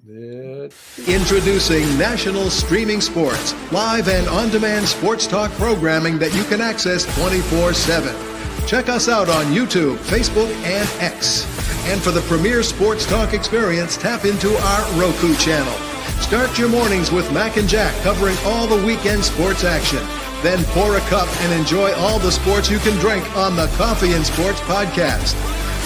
Introducing National Streaming Sports, live and on-demand sports talk programming that you can access 24/7. Check us out on YouTube, Facebook, and X. And for the premier sports talk experience, tap into our Roku channel. Start your mornings with Mac and Jack covering all the weekend sports action. Then pour a cup and enjoy all the sports you can drink on the Coffee and Sports podcast.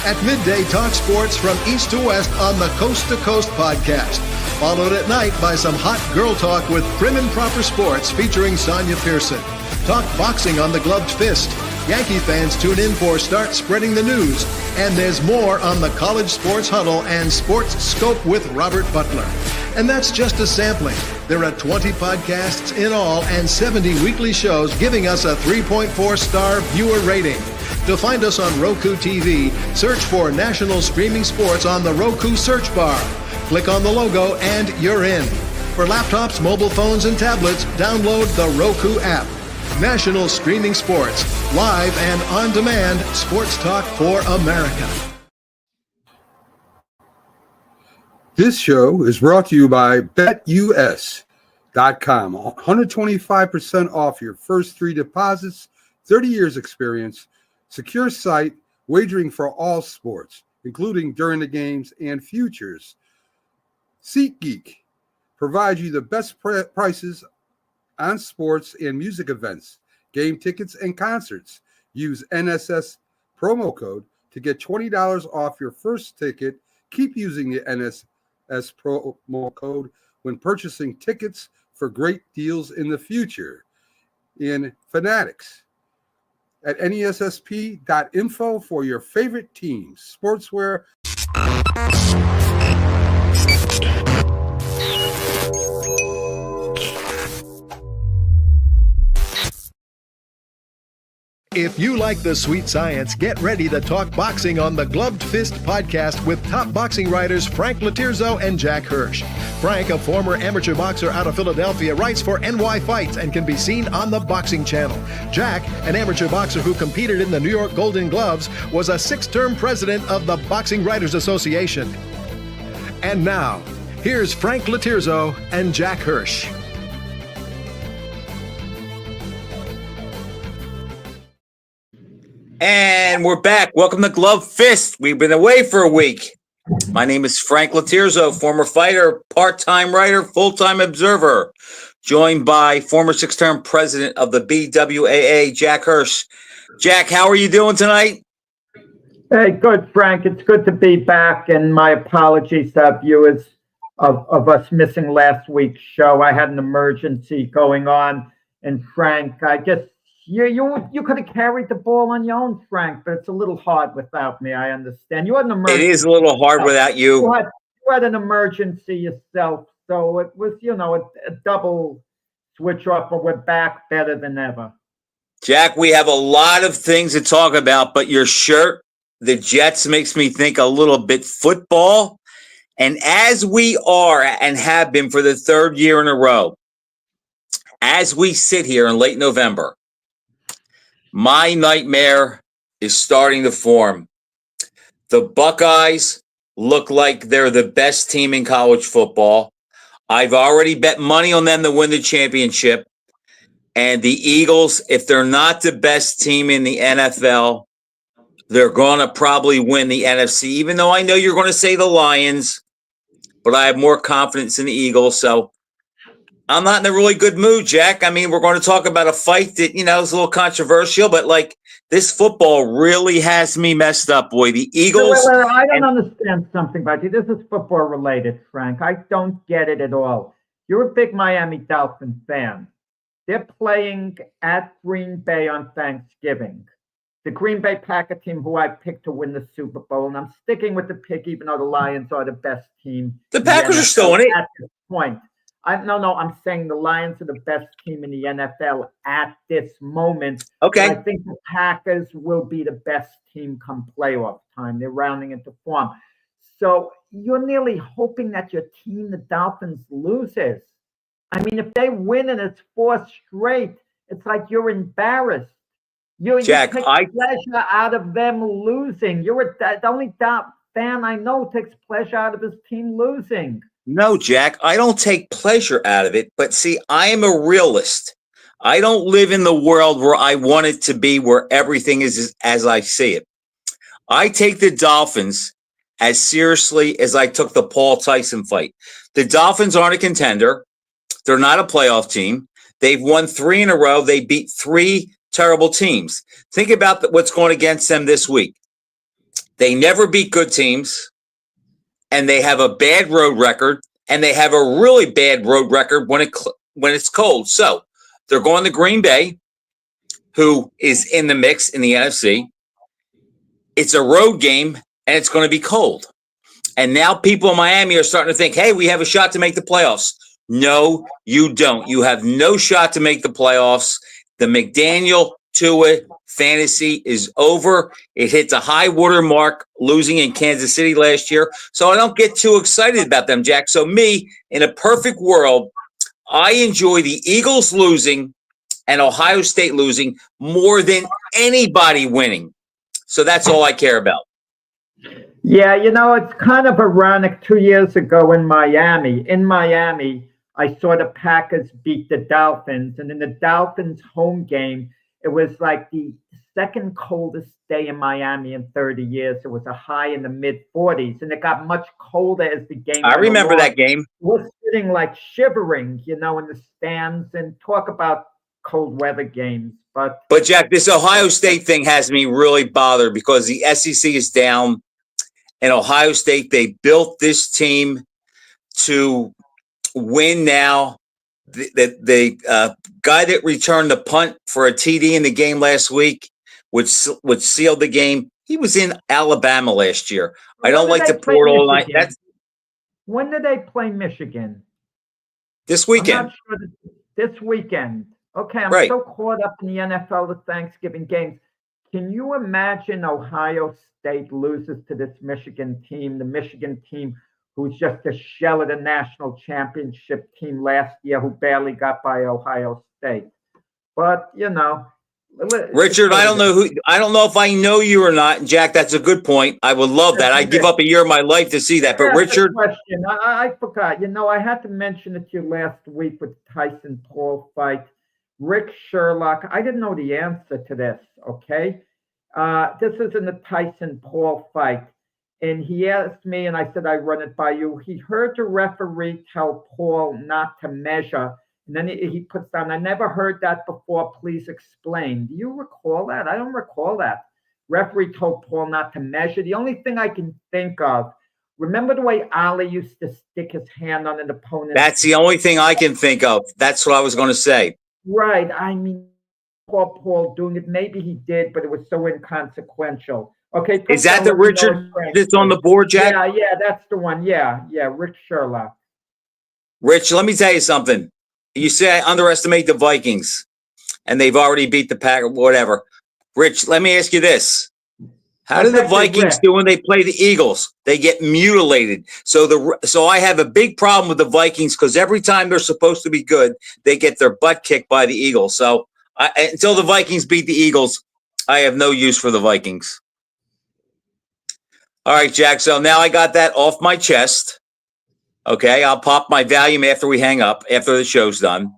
At midday, talk sports from east to west on the Coast to Coast podcast. Followed at night by some hot girl talk with Prim and Proper Sports featuring Sonia Pearson. Talk boxing on the Gloved Fist. Yankee fans tune in for Start Spreading the News. And there's more on the College Sports Huddle and Sports Scope with Robert Butler. And that's just a sampling. There are 20 podcasts in all and 70 weekly shows giving us a 3.4-star viewer rating. To find us on Roku TV, search for National Streaming Sports on the Roku search bar. Click on the logo and you're in. For laptops, mobile phones, and tablets, download the Roku app. National Streaming Sports, live and on-demand sports talk for America. This show is brought to you by BetUS.com. 125% off your first 3 deposits, 30 years experience, secure site, wagering for all sports, including during the games and futures. SeatGeek provides you the best prices on sports and music events, game tickets, and concerts. Use NSS promo code to get $20 off your first ticket. Keep using the NSS promo code when purchasing tickets for great deals in the future. In Fanatics at nessp.info for your favorite teams, sportswear. If you like the sweet science, get ready to talk boxing on the Gloved Fist podcast with top boxing writers Frank Lotierzo and Jack Hirsch. Frank, a former amateur boxer out of Philadelphia, writes for NY Fights and can be seen on the Boxing Channel. Jack, an amateur boxer who competed in the New York Golden Gloves, was a 6-term president of the Boxing Writers Association. And now, here's Frank Lotierzo and Jack Hirsch. And we're back. Welcome to Glove Fist. We've been away for a week. My name is Frank Lotierzo, former fighter, part-time writer, full-time observer, joined by former 6-term president of the BWAA, Jack Hirsch. Jack, how are you doing tonight? Hey, good, Frank. It's good to be back, and my apologies to viewers of us missing last week's show. I had an emergency going on, and Frank, I guess you could have carried the ball on your own, Frank, but it's a little hard without me. I understand. You had an emergency. It is a little hard without you. You had an emergency yourself, so it was, a double switch off, but we're back better than ever. Jack, we have a lot of things to talk about, but your shirt, the Jets, makes me think a little bit football. And as we are and have been for the 3rd year in a row, as we sit here in late November, my nightmare is starting to form. The Buckeyes look like they're the best team in college football. I've already bet money on them to win the championship. And the Eagles, if they're not the best team in the NFL, they're going to probably win the NFC, even though I know you're going to say the Lions, but I have more confidence in the Eagles. So I'm not in a really good mood, Jack. I mean, we're going to talk about a fight that, is a little controversial, but this football really has me messed up, boy. The Eagles. I don't understand something about you. This is football related, Frank. I don't get it at all. You're a big Miami Dolphins fan. They're playing at Green Bay on Thanksgiving. The Green Bay Packer team, who I picked to win the Super Bowl, and I'm sticking with the pick, even though the Lions are the best team. The Packers are still in it. At this point. No, I'm saying the Lions are the best team in the NFL at this moment. Okay. I think the Packers will be the best team come playoff time. They're rounding into form. So you're nearly hoping that your team, the Dolphins, loses. I mean, if they win and it's 4 straight, it's like you're embarrassed. Jack, you take pleasure out of them losing. You're the only fan I know takes pleasure out of his team losing. No, Jack, I don't take pleasure out of it. But see, I am a realist. I don't live in the world where I want it to be, where everything is as I see it. I take the Dolphins as seriously as I took the Paul Tyson fight. The Dolphins aren't a contender. They're not a playoff team. They've won 3 in a row. They beat 3 terrible teams. Think about what's going against them this week. They never beat good teams, and they have a bad road record, and they have a really bad road record when it's cold. So they're going to Green Bay, who is in the mix in the NFC. It's a road game, and it's going to be cold. And now people in Miami are starting to think, hey, we have a shot to make the playoffs. No, you don't. You have no shot to make the playoffs. The McDaniel Tua fantasy is over. It hit the high water mark losing in Kansas City last year. So I don't get too excited about them, Jack. So me, in a perfect world, I enjoy the Eagles losing and Ohio State losing more than anybody winning. So that's all I care about. Yeah, it's kind of ironic. 2 years ago in Miami, I saw the Packers beat the Dolphins. And in the Dolphins home game, it was like the second coldest day in Miami in 30 years. It was a high in the mid-40s, and it got much colder as the game I went remember along. that game. We're sitting like shivering, in the stands, and talk about cold weather games. But Jack, this Ohio State thing has me really bothered because the SEC is down, and Ohio State, they built this team to win now. The guy that returned the punt for a TD in the game last week, which sealed the game, he was in Alabama last year. I don't like the portal. When did they play Michigan? This weekend. I'm not sure this weekend. Okay, I'm Right. so caught up in the NFL, the Thanksgiving games. Can you imagine Ohio State loses to this Michigan team, the Michigan team who's just a shell of the national championship team last year, who barely got by Ohio State? But, Richard, I don't know if I know you or not. Jack, that's a good point. I would love that. I'd give up a year of my life to see that. But Richard, question. I forgot. I had to mention it to you last week with the Tyson Paul fight. Rick Sherlock, I didn't know the answer to this, okay? This is in the Tyson Paul fight. And he asked me, and I said, I run it by you. He heard the referee tell Paul not to measure. And then he puts down, I never heard that before. Please explain. Do you recall that? I don't recall that. Referee told Paul not to measure. The only thing I can think of, remember the way Ali used to stick his hand on an opponent? That's the only thing I can think of. That's what I was going to say. Right. I mean, Paul doing it. Maybe he did, but it was so inconsequential. Okay. Is that the Richard that's on the board, Jack? Yeah, that's the one. Yeah, Rick Sherlock. Rich, let me tell you something. You say I underestimate the Vikings, and they've already beat the Packers, whatever. Rich, let me ask you this. How do the Vikings do when they play the Eagles? They get mutilated. So I have a big problem with the Vikings because every time they're supposed to be good, they get their butt kicked by the Eagles. So until the Vikings beat the Eagles, I have no use for the Vikings. All right, Jack. So now I got that off my chest. Okay, I'll pop my Valium after we hang up, after the show's done,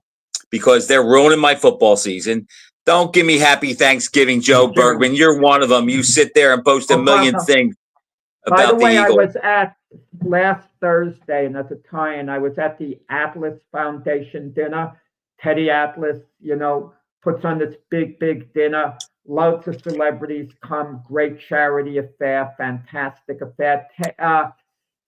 because they're ruining my football season. Don't give me happy Thanksgiving, Joe Bergman. You're one of them. You sit there and post a million things about the Eagles. By the way, I was at last Thursday, and that's a tie-in. I was at the Atlas Foundation dinner. Teddy Atlas, puts on this big dinner. Loads of celebrities come. Great charity affair. Fantastic affair.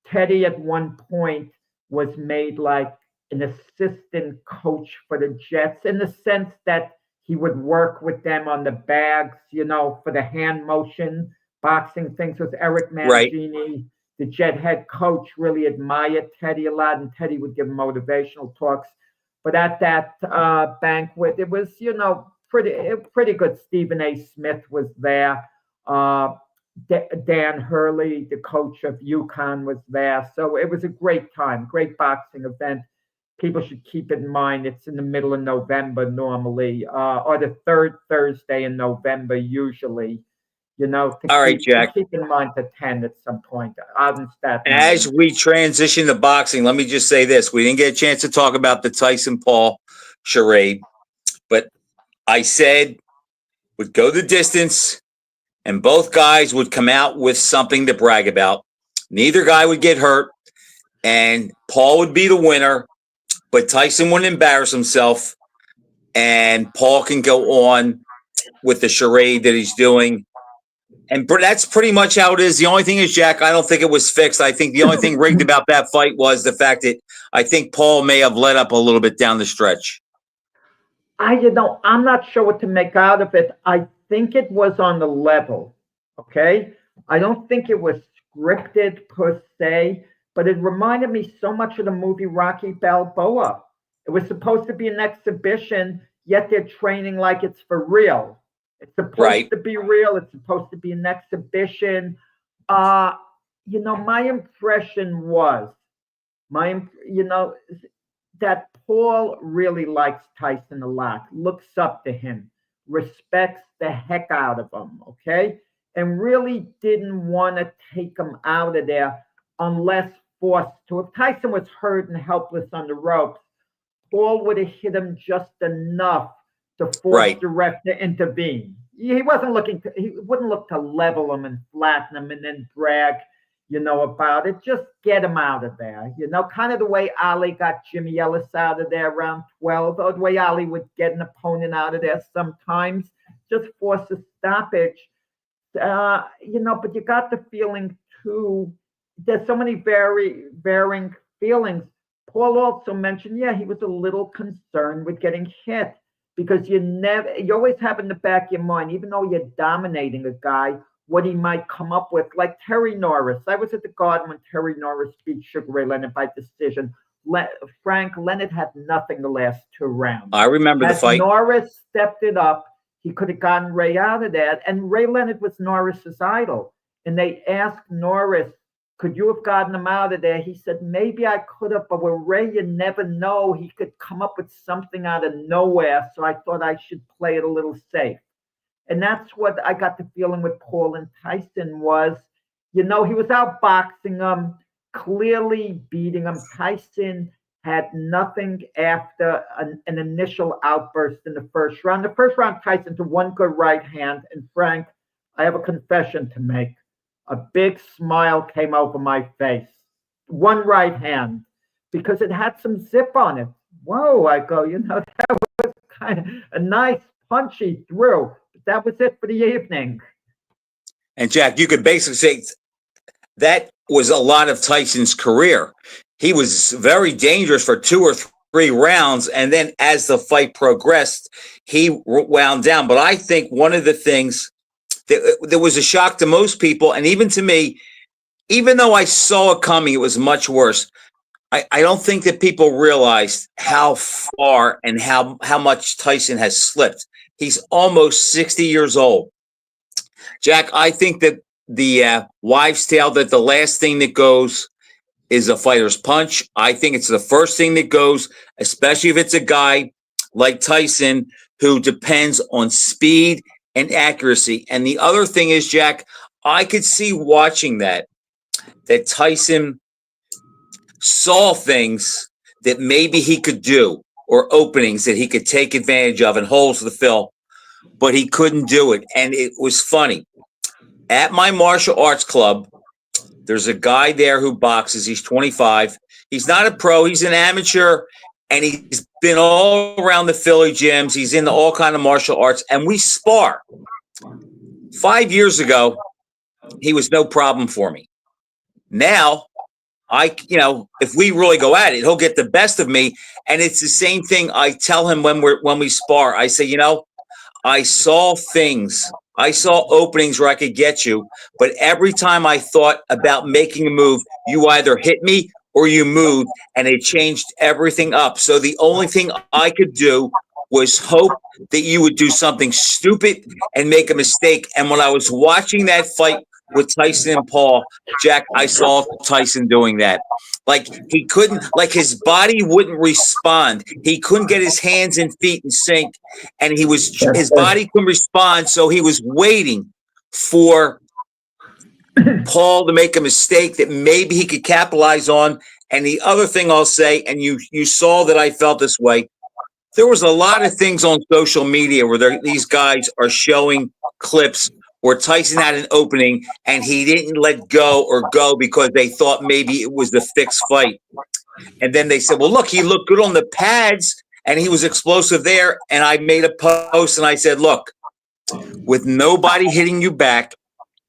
Teddy at one point was made like an assistant coach for the Jets, in the sense that he would work with them on the bags, for the hand motion, boxing things with Eric Mangini. Right. The Jet head coach really admired Teddy a lot, and Teddy would give motivational talks. But at that banquet, it was, pretty good. Stephen A. Smith was there. Dan Hurley, the coach of UConn, was there. So it was a great time, great boxing event. People should keep it in mind. It's in the middle of November normally, or the third Thursday in November usually. All right, Jack. keep in mind the 10 at some point. Out in Staten As Island. we transition to boxing, let me just say this. We didn't get a chance to talk about the Tyson-Paul charade, but I said would go the distance, and both guys would come out with something to brag about. Neither guy would get hurt, and Paul would be the winner, but Tyson wouldn't embarrass himself, and Paul can go on with the charade that he's doing. And that's pretty much how it is. The only thing is, Jack, I don't think it was fixed. I think the only thing rigged about that fight was the fact that I think Paul may have let up a little bit down the stretch. I'm not sure what to make out of it. I think it was on the level, okay? I don't think it was scripted per se, but it reminded me so much of the movie Rocky Balboa. It was supposed to be an exhibition, yet they're training like it's for real. It's supposed to be real. It's supposed to be an exhibition. My impression was, that Paul really likes Tyson a lot, looks up to him, respects the heck out of him, okay? And really didn't want to take him out of there unless forced to. If Tyson was hurt and helpless on the ropes, Paul would have hit him just enough to force the ref to intervene. He wouldn't look to level him and flatten him and then brag, about it. Just get him out of there. Kind of the way Ali got Jimmy Ellis out of there around 12, or the way Ali would get an opponent out of there sometimes. Just force a stoppage. But you got the feeling too, there's so many varying feelings. Paul also mentioned, he was a little concerned with getting hit, because you always have in the back of your mind, even though you're dominating a guy, what he might come up with. Like Terry Norris. I was at the Garden when Terry Norris beat Sugar Ray Leonard by decision. Frank Leonard had nothing the last 2 rounds. I remember the fight. Norris stepped it up, he could have gotten Ray out of that. And Ray Leonard was Norris's idol. And they asked Norris, could you have gotten him out of there? He said, maybe I could have, but with Ray, you never know. He could come up with something out of nowhere. So I thought I should play it a little safe. And that's what I got the feeling with Paul and Tyson was, he was outboxing him, clearly beating him. Tyson had nothing after an initial outburst in the first round. The first round, Tyson to one good right hand. And Frank, I have a confession to make. A big smile came over my face. One right hand, because it had some zip on it. Whoa, I go, that was kind of a nice punch he threw. But that was it for the evening. And Jack, you could basically say that was a lot of Tyson's career. He was very dangerous for 2 or 3 rounds. And then as the fight progressed, he wound down. But I think one of the things there was a shock to most people, and even to me, even though I saw it coming, it was much worse. I don't think that people realized how far and how much Tyson has slipped. He's almost 60 years old. Jack, I think that the wives' tale that the last thing that goes is a fighter's punch. I think it's the first thing that goes, especially if it's a guy like Tyson who depends on speed and accuracy. And the other thing is, Jack, I could see watching that Tyson saw things that maybe he could do, or openings that he could take advantage of and holes to fill, but he couldn't do it. And it was funny. At my martial arts club, there's a guy there who boxes. He's 25. He's not a pro. He's an amateur. And he's been all around the Philly gyms. He's into all kind of martial arts. And we spar. 5 years ago, he was no problem for me. Now, if we really go at it, he'll get the best of me. And it's the same thing I tell him when we spar. I say, I saw things. I saw openings where I could get you. But every time I thought about making a move, you either hit me or you moved, and it changed everything up. So the only thing I could do was hope that you would do something stupid and make a mistake. And when I was watching that fight with Tyson and Paul, Jack, I saw Tyson doing that. Like he couldn't, like his body wouldn't respond. He couldn't get his hands and feet in sync, and his body couldn't respond. So he was waiting for Paul to make a mistake that maybe he could capitalize on. And the other thing I'll say, and you saw that I felt this way, there was a lot of things on social media where these guys are showing clips where Tyson had an opening and he didn't let go because they thought maybe it was the fixed fight. And then they said, well, look, he looked good on the pads and he was explosive there. And I made a post and I said, look, with nobody hitting you back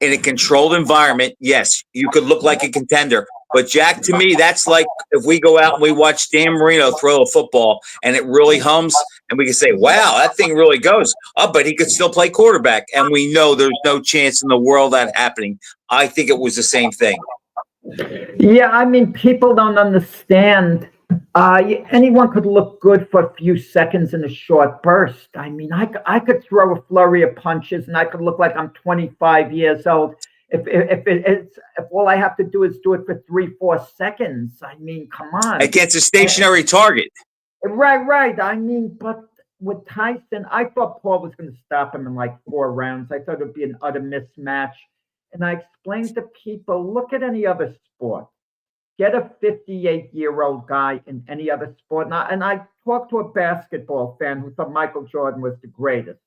in a controlled environment, yes, you could look like a contender. But Jack, to me, that's like if we go out and we watch Dan Marino throw a football and it really hums and we can say, wow, that thing really goes. Oh, but he could still play quarterback. And we know there's no chance in the world that happening. I think it was the same thing. Yeah, I mean, people don't understand. Anyone could look good for a few seconds in a short burst. I mean, I could throw a flurry of punches and I could look like I'm 25 years old. If all I have to do is do it for 3-4 seconds, I mean, come on. Against a stationary target. Right. I mean, but with Tyson, I thought Paul was going to stop him in like 4 rounds. I thought it would be an utter mismatch. And I explained to people, look at any other sport. Get a 58-year-old guy in any other sport. And I talked to a basketball fan who thought Michael Jordan was the greatest.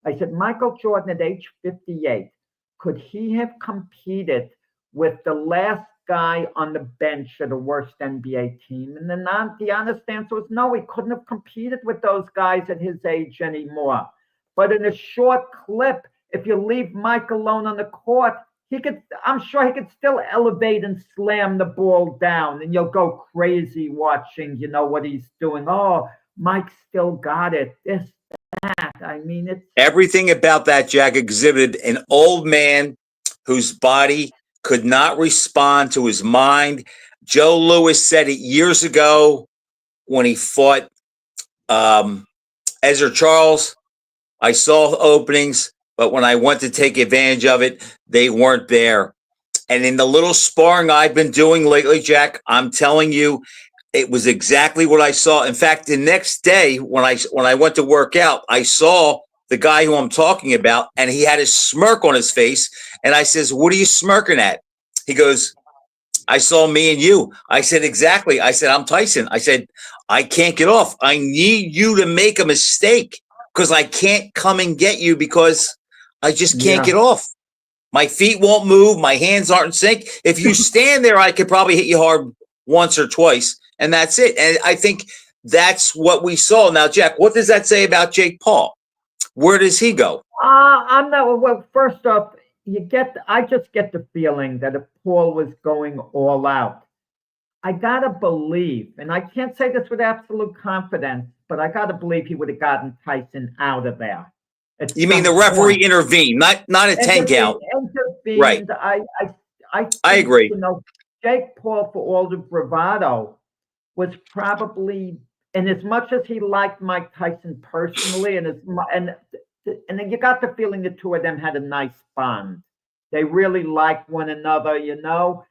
I said, Michael Jordan at age 58, could he have competed with the last guy on the bench of the worst NBA team? And the honest answer was no, he couldn't have competed with those guys at his age anymore. But in a short clip, if you leave Mike alone on the court, I'm sure he could still elevate and slam the ball down, and you'll go crazy watching, what he's doing. Oh, Mike still got it. This, that. I mean, it's everything about that, Jack, exhibited an old man whose body could not respond to his mind. Joe Louis said it years ago when he fought Ezra Charles. I saw openings, but when I went to take advantage of it, they weren't there. And in the little sparring I've been doing lately, Jack, I'm telling you, it was exactly what I saw. In fact, the next day when I went to work out, I saw the guy who I'm talking about, and he had a smirk on his face. And I says, what are you smirking at? He goes, I saw me and you. I said, exactly. I said, I'm Tyson. I said, I can't get off. I need you to make a mistake because I can't come and get you because I just can't get off. My feet won't move. My hands aren't in sync. If you stand there, I could probably hit you hard once or twice, and that's it. And I think that's what we saw. Now, Jack, what does that say about Jake Paul? Where does he go? I'm not. Well, first off, I just get the feeling that if Paul was going all out, I gotta believe, and I can't say this with absolute confidence, but I gotta believe he would have gotten Tyson out of there. You mean the referee intervened, not a 10 count? Intervened. Right. I agree. Jake Paul, for all the bravado, was probably, and as much as he liked Mike Tyson personally, and then you got the feeling the two of them had a nice bond. They really liked one another, You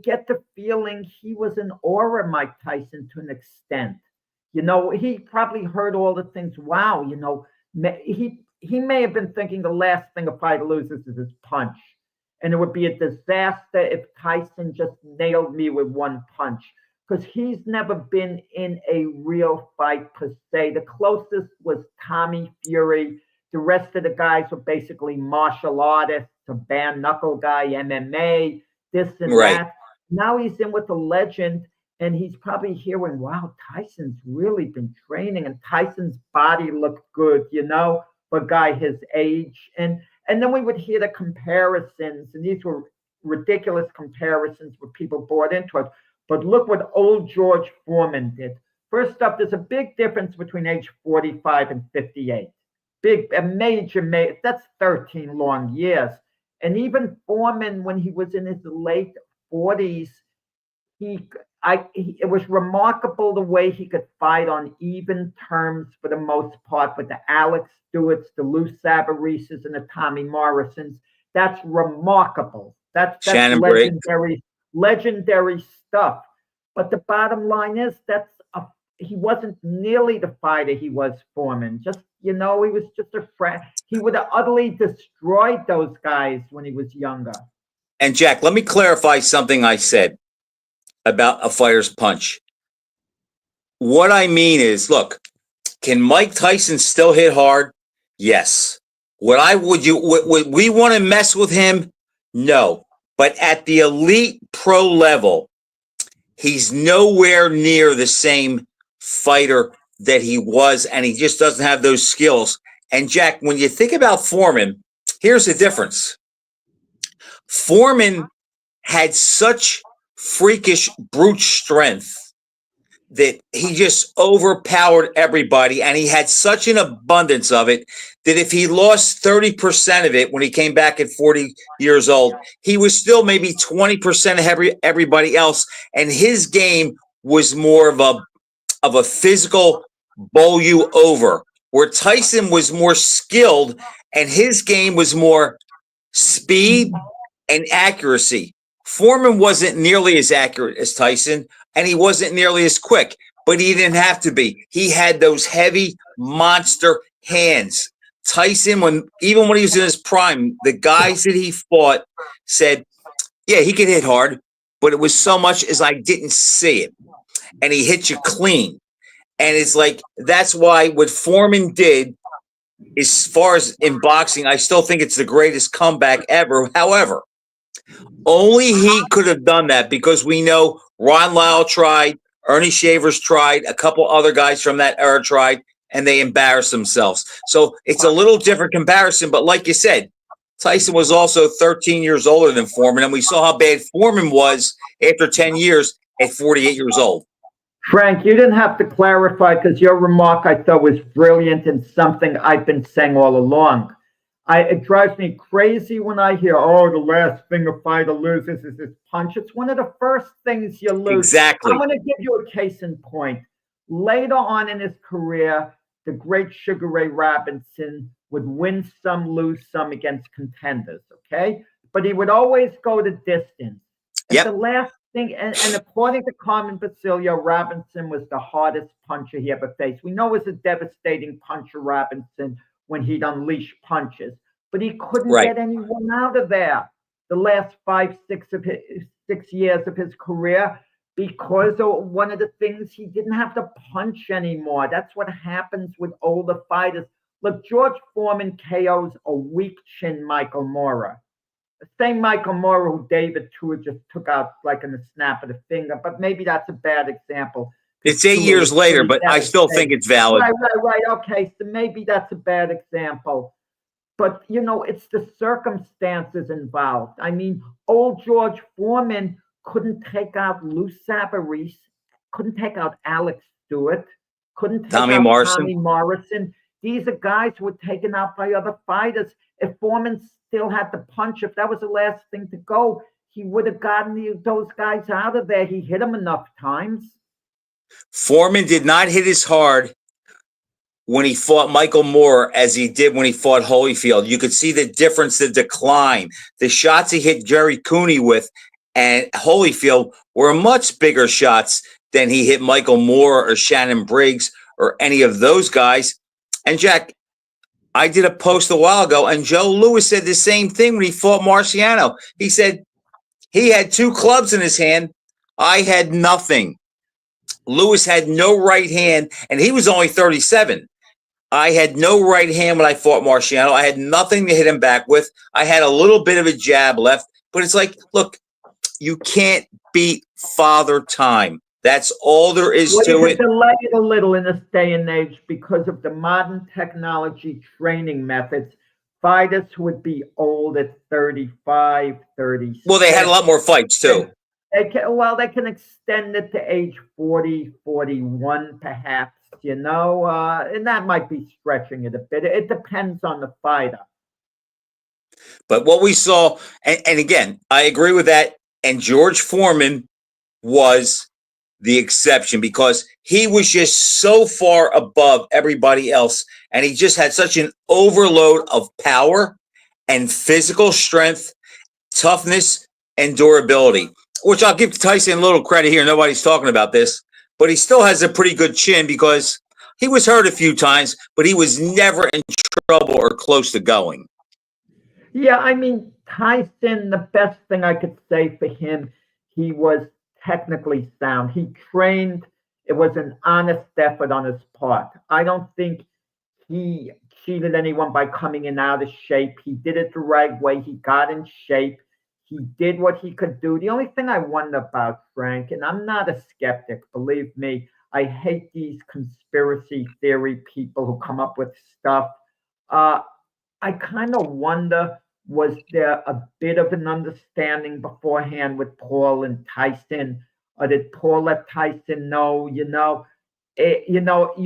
get the feeling he was in awe of Mike Tyson to an extent. He probably heard all the things. Wow, he may have been thinking the last thing a fighter loses is his punch. And it would be a disaster if Tyson just nailed me with one punch. Because he's never been in a real fight per se. The closest was Tommy Fury. The rest of the guys were basically martial artists, a bare knuckle guy, MMA, this and that. Now he's in with a legend, and he's probably hearing, wow, Tyson's really been training, and Tyson's body looked good, for a guy his age. And then we would hear the comparisons, and these were ridiculous comparisons where people bought into it. But look what old George Foreman did. First up, there's a big difference between age 45 and 58. A major, that's 13 long years. And even Foreman, when he was in his late 40s, it was remarkable the way he could fight on even terms for the most part with the Alex Stewarts, the Lou Savarises, and the Tommy Morrisons. That's remarkable. That's legendary stuff. But the bottom line is he wasn't nearly the fighter he was Foreman. Just He was just a friend. He would have utterly destroyed those guys when he was younger. And Jack, let me clarify something I said about a fighter's punch. What I mean is, look, can Mike Tyson still hit hard? Yes. Would we want to mess with him? No. But at the elite pro level, he's nowhere near the same fighter that he was, and he just doesn't have those skills. And Jack, when you think about Foreman, here's the difference. Foreman had such freakish brute strength that he just overpowered everybody, and he had such an abundance of it that if he lost 30% of it when he came back at 40 years old, he was still maybe 20% of everybody else, and his game was more of a physical bowl you over, where Tyson was more skilled, and his game was more speed and accuracy. Foreman wasn't nearly as accurate as Tyson, and he wasn't nearly as quick, but he didn't have to be. He had those heavy monster hands. Tyson, even when he was in his prime, the guys that he fought said, yeah, he could hit hard, but it was so much as I didn't see it. And he hit you clean. And it's like, that's why what Foreman did, as far as in boxing, I still think it's the greatest comeback ever. However, only he could have done that, because we know Ron Lyle tried, Ernie Shavers tried, a couple other guys from that era tried, and they embarrassed themselves. So it's a little different comparison. But like you said, Tyson was also 13 years older than Foreman, and we saw how bad Foreman was after 10 years at 48 years old. Frank, you didn't have to clarify, because your remark I thought was brilliant and something I've been saying all along. It drives me crazy when I hear, the last thing a fighter loses is his punch. It's one of the first things you lose. Exactly. I'm going to give you a case in point. Later on in his career, the great Sugar Ray Robinson would win some, lose some against contenders, okay? But he would always go the distance. Yep. The last thing, and according to Carmen Basilio, Robinson was the hardest puncher he ever faced. We know it was a devastating puncher, Robinson, when he'd unleash punches, but he couldn't get anyone out of there the last 6 years of his career, because of one of the things, he didn't have to punch anymore. That's what happens with older fighters. Look, George Foreman KOs a weak chin Michael Moorer. The same Michael Moorer who David Tua just took out like in the snap of the finger, but maybe that's a bad example. It's 8 years later, but I still think it's valid. Right. Okay, so maybe that's a bad example. But, it's the circumstances involved. I mean, old George Foreman couldn't take out Lou Savarese, couldn't take out Alex Stewart, couldn't take Tommy out Morrison. Tommy Morrison. These are guys who were taken out by other fighters. If Foreman still had the punch, if that was the last thing to go, he would have gotten those guys out of there. He hit them enough times. Foreman did not hit as hard when he fought Michael Moorer as he did when he fought Holyfield. You could see the difference, the decline. The shots he hit Jerry Cooney with and Holyfield were much bigger shots than he hit Michael Moorer or Shannon Briggs or any of those guys. And Jack, I did a post a while ago, and Joe Louis said the same thing when he fought Marciano. He said he had 2 clubs in his hand. I had nothing. Lewis had no right hand, and he was only 37. I had no right hand when I fought Marciano. I had nothing to hit him back with. I had a little bit of a jab left, but it's like, look, you can't beat Father Time. That's all there is to it. Delay it a little in this day and age because of the modern technology training methods. Fighters would be old at 35, 36. Well, they had a lot more fights, too. They can extend it to age 40, 41, perhaps, and that might be stretching it a bit. It depends on the fighter. But what we saw, and again, I agree with that, and George Foreman was the exception because he was just so far above everybody else, and he just had such an overload of power and physical strength, toughness, and durability. Which I'll give Tyson a little credit here. Nobody's talking about this, but he still has a pretty good chin because He was hurt a few times, but he was never in trouble or close to going. Yeah, I mean, Tyson, the best thing I could say for him, he was technically sound. He trained, it was an honest effort on his part. I don't think he cheated anyone by coming in out of shape. He did it the right way. He got in shape. He did what he could do. The only thing I wonder about, Frank, and I'm not a skeptic, believe me, I hate these conspiracy theory people who come up with stuff. Uh, I kind of wonder, was there a bit of an understanding beforehand with Paul and Tyson? Or did Paul let Tyson know, you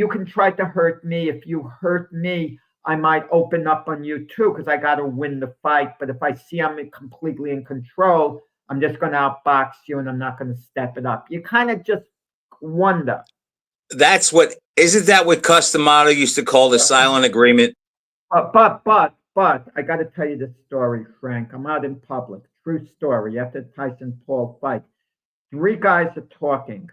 can try to hurt me. If you hurt me, I might open up on you too, because I got to win the fight. But if I see I'm completely in control, I'm just going to outbox you and I'm not going to step it up. You kind of just wonder. Isn't that what Customato used to call the silent agreement? But I got to tell you this story, Frank. I'm out in public. True story. After Tyson Paul fight, 3 guys are talking,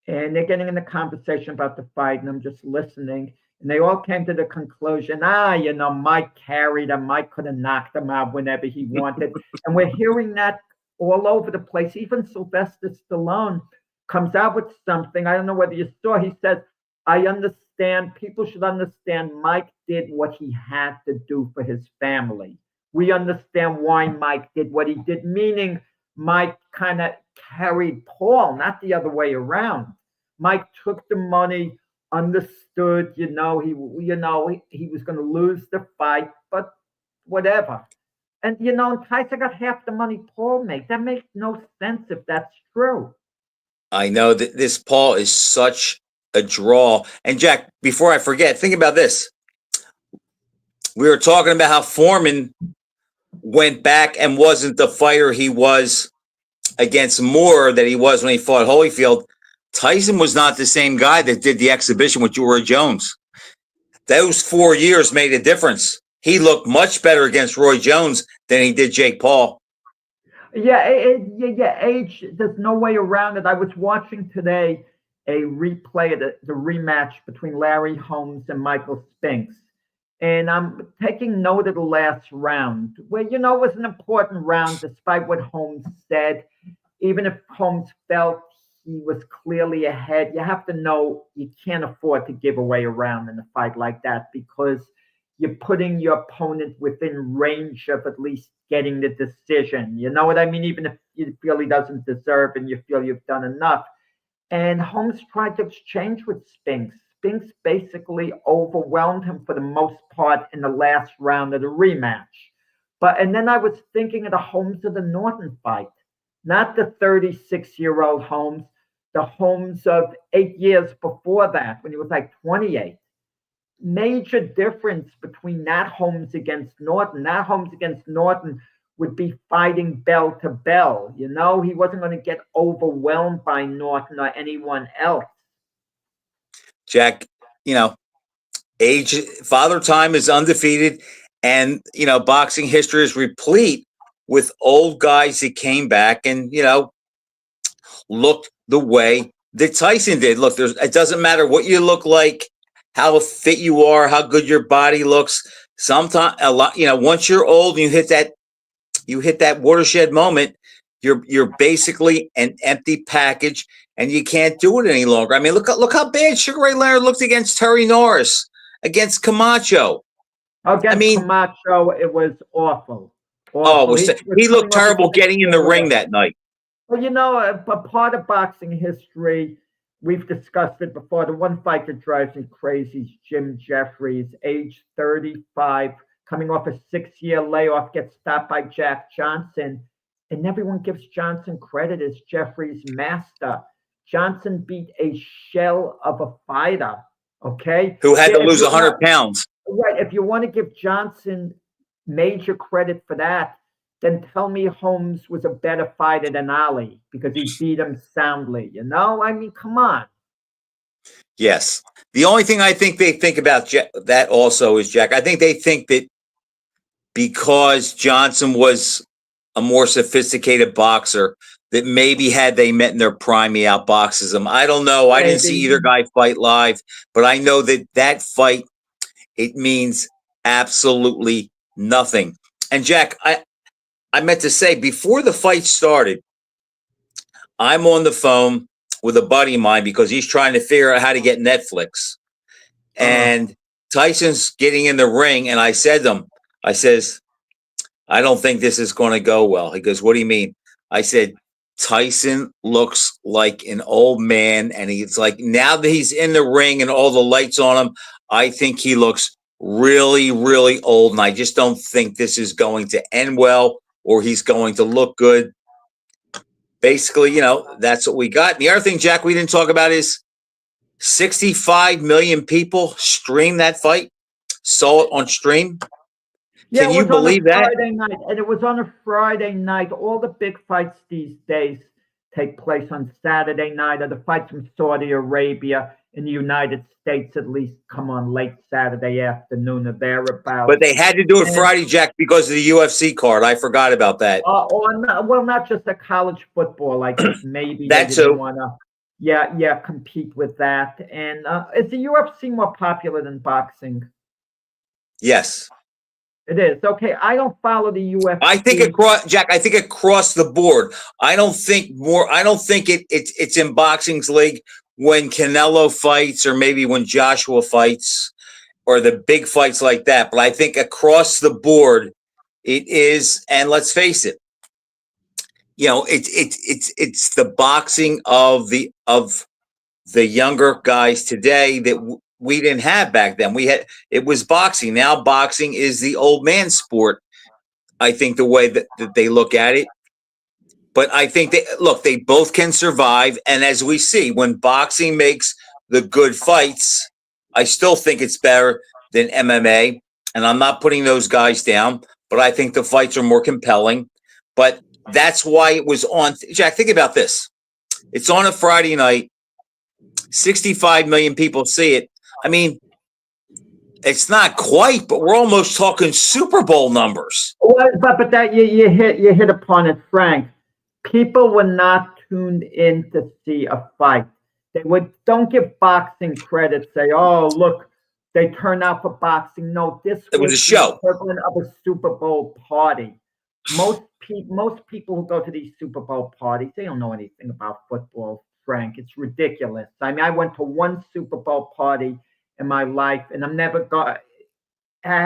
and they're getting in a conversation about the fight, and I'm just listening. And they all came to the conclusion, Mike carried him. Mike could have knocked him out whenever he wanted. And we're hearing that all over the place. Even Sylvester Stallone comes out with something. I don't know whether you saw. He says, I understand. People should understand Mike did what he had to do for his family. We understand why Mike did what he did, meaning Mike kind of carried Paul, not the other way around. Mike took the money, understood, he was going to lose the fight, but whatever. And, Tyson got half the money Paul makes. That makes no sense if that's true. I know that this Paul is such a draw. And Jack, before I forget, think about this. We were talking about how Foreman went back and wasn't the fighter he was against Moore that he was when he fought Holyfield. Tyson was not the same guy that did the exhibition with George Jones. Those 4 years made a difference. He looked much better against Roy Jones than he did Jake Paul. Yeah, age, there's no way around it. I was watching today a replay of the rematch between Larry Holmes and Michael Spinks. And I'm taking note of the last round, where, it was an important round, despite what Holmes said. Even if Holmes felt he was clearly ahead, you have to know you can't afford to give away a round in a fight like that, because you're putting your opponent within range of at least getting the decision. You know what I mean? Even if you feel he doesn't deserve and you feel you've done enough. And Holmes tried to exchange with Spinks. Spinks basically overwhelmed him for the most part in the last round of the rematch. And then I was thinking of the Holmes of the Norton fight, not the 36-year-old Holmes, the Holmes of 8 years before that, when he was like 28. Major difference between that Holmes against Norton. That Holmes against Norton would be fighting bell to bell. He wasn't going to get overwhelmed by Norton or anyone else. Jack, age, Father Time is undefeated, and, boxing history is replete with old guys that came back and, looked the way that Tyson did. Look, it doesn't matter what you look like, how fit you are, how good your body looks. Sometimes once you're old and you hit that watershed moment, you're basically an empty package and you can't do it any longer. I mean, look how bad Sugar Ray Leonard looked against Terry Norris, against Camacho. Camacho, it was awful. He looked terrible getting in the ring that night. Well, a part of boxing history, we've discussed it before. The one fight that drives me crazy is Jim Jeffries, age 35, coming off a 6-year layoff, gets stopped by Jack Johnson. And everyone gives Johnson credit as Jeffries' master. Johnson beat a shell of a fighter, okay? Who had to lose 100 pounds. Right. If you want to give Johnson major credit for that, then tell me Holmes was a better fighter than Ali, because he beat him soundly. I mean, come on. Yes. The only thing I think they think about that also is, Jack, I think they think that because Johnson was a more sophisticated boxer that maybe had they met in their prime, he outboxes them. I don't know. I didn't see either guy fight live, but I know that fight, it means absolutely nothing. And Jack, I meant to say, before the fight started, I'm on the phone with a buddy of mine because he's trying to figure out how to get Netflix. And Tyson's getting in the ring, and I said to him, I says, I don't think this is going to go well. He goes, what do you mean? I said, Tyson looks like an old man, and he's like, now that he's in the ring and all the lights on him, I think he looks really, really old, and I just don't think this is going to end well or he's going to look good. Basically, that's what we got. And the other thing, Jack, we didn't talk about is 65 million people streamed that fight, saw it on stream. Yeah, Can you believe that? Friday night, and it was on a Friday night. All the big fights these days take place on Saturday night, or the fights from Saudi Arabia in the United States at least come on late Saturday afternoon or thereabouts. But they had to do it Friday, Jack, because of the UFC card. I forgot about that. Not just the college football. I guess maybe that they too. didn't want to, compete with that. And is the UFC more popular than boxing? Yes. It is. Okay, I don't follow the UFC. I think across the board. I don't think it's in boxing's league when Canelo fights or maybe when Joshua fights or the big fights like that. But I think across the board it is, and let's face it, it's the boxing of the younger guys today that we didn't have back then. It was boxing. Now boxing is the old man sport. I think the way that they look at it. But I think they both can survive. And as we see, when boxing makes the good fights, I still think it's better than MMA. And I'm not putting those guys down, but I think the fights are more compelling. But that's why it was on. Jack, think about this. It's on a Friday night. 65 million people see it. I mean, it's not quite, but we're almost talking Super Bowl numbers. Well, but that you hit upon it, Frank. People were not tuned in to see a fight. Don't give boxing credit. Say, oh, look, they turn out for boxing. No, It was a show. The equivalent of a Super Bowl party. Most people who go to these Super Bowl parties, they don't know anything about football, Frank. It's ridiculous. I mean, I went to one Super Bowl party in my life, and I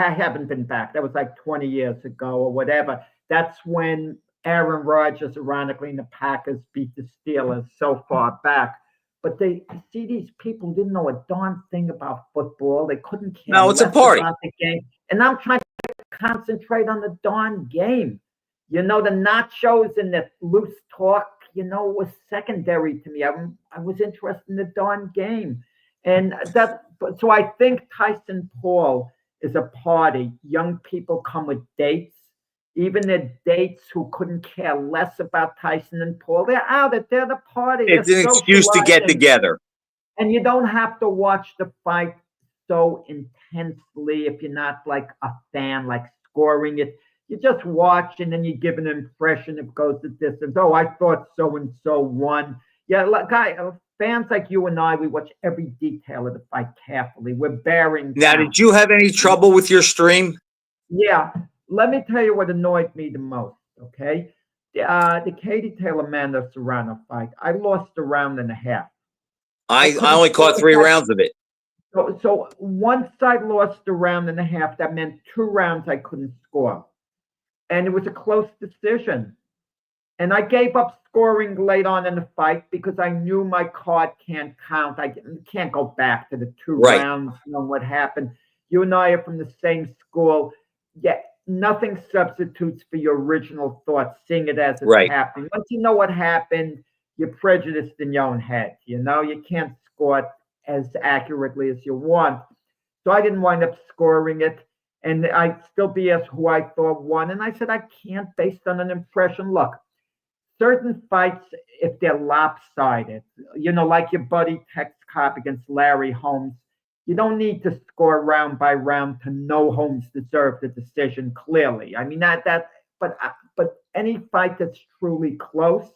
haven't been back. That was like 20 years ago or whatever. That's when Aaron Rodgers, ironically, and the Packers beat the Steelers so far back. But these people didn't know a darn thing about football. They couldn't care. No, it's a party. About the game. And I'm trying to concentrate on the darn game. The nachos and the loose talk, was secondary to me. I was interested in the darn game. And so I think Tyson Paul is a party. Young people come with dates. Even the dates who couldn't care less about Tyson and Paul, they're out. They're the party. It's an excuse to get together. And you don't have to watch the fight so intensely if you're not like a fan, like scoring it. You just watch and then you give an impression. It goes the distance. Oh, I thought so-and-so won. Yeah, fans like you and I, we watch every detail of the fight carefully. We're bearing Now, down. did you have any trouble with your stream? Yeah. Let me tell you what annoyed me the most, okay? The Katie Taylor-Amanda Serrano fight, I lost a round and a half. I only caught 3 rounds of it. So once I lost a round and a half, that meant 2 rounds I couldn't score. And it was a close decision. And I gave up scoring late on in the fight because I knew my card can't count. I can't go back to the 2 rounds, what happened. You and I are from the same school. Yeah, nothing substitutes for your original thoughts, seeing it as it's happening. Once you know what happened, you're prejudiced in your own head. You can't score it as accurately as you want. So I didn't wind up scoring it. And I'd still be as who I thought won. And I said, I can't based on an impression. Look, certain fights, if they're lopsided, like your buddy Tex Cobb against Larry Holmes, you don't need to score round by round to know Holmes deserved the decision clearly. I mean, but any fight that's truly close,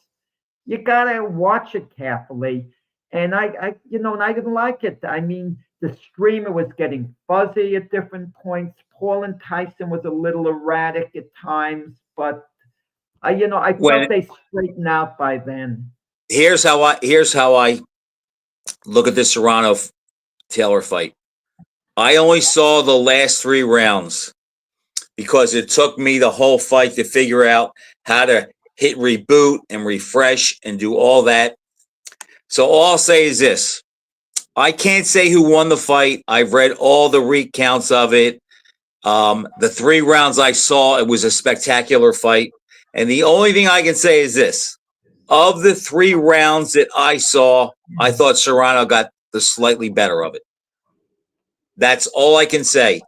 you gotta watch it carefully. And and I didn't like it. I mean, the streamer was getting fuzzy at different points. Paul and Tyson was a little erratic at times, but I felt When they straightened out by then. here's how I look at the Serrano Taylor fight. I only saw the last 3 rounds because it took me the whole fight to figure out how to hit reboot and refresh and do all that. So all I'll say is this. I can't say who won the fight. I've read all the recounts of it. The 3 rounds I saw, it was a spectacular fight. And the only thing I can say is this. Of the 3 rounds that I saw, I thought Serrano got the slightly better of it. That's all I can say.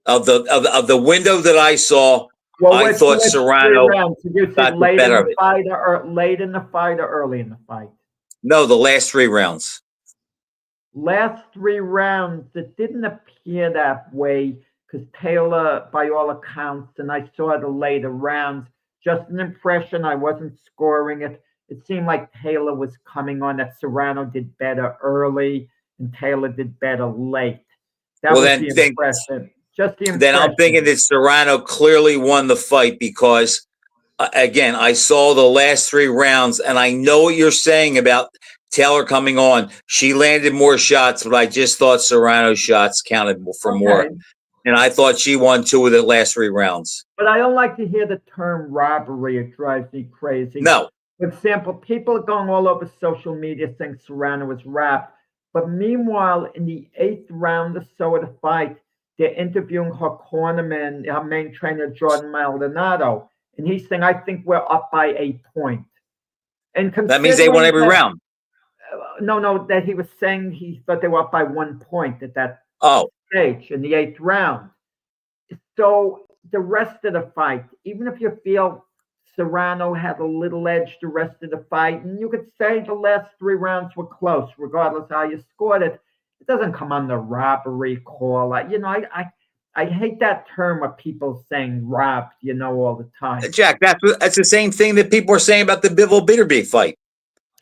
Of the window that I saw, Well, I thought which three Serrano rounds? Did you see got the late in better of the it. fight or late in the fight or early in the fight? No, the last 3 rounds. Last 3 rounds, it didn't appear that way because Taylor, by all accounts, and I saw the later rounds, just an impression. I wasn't scoring it. It seemed like Taylor was coming on, that Serrano did better early and Taylor did better late. That Well, was then, the then, impression. Just the then I'm thinking impression. that Serrano clearly won the fight because, again, I saw the last 3 rounds, and I know what you're saying about Taylor coming on. She landed more shots, but I just thought Serrano's shots counted for more. Okay. And I thought she won 2 of the last 3 rounds. But I don't like to hear the term robbery. It drives me crazy. No, For example, people are going all over social media saying Serrano was robbed. But meanwhile, in the 8th round or so of the fight, they're interviewing her cornerman, her main trainer, Jordan Maldonado. And he's saying, I think we're up by 8 points. And that means they won considering every that, round. no, that he was saying he thought they were up by 1 point at that Oh, stage in the 8th round. So the rest of the fight, even if you feel Serrano had a little edge the rest of the fight, and you could say the last 3 rounds were close, regardless how you scored it, it doesn't come on the robbery call. I hate that term of people saying robbed, all the time. Jack, that's the same thing that people are saying about the Bivol Bitterbeef fight.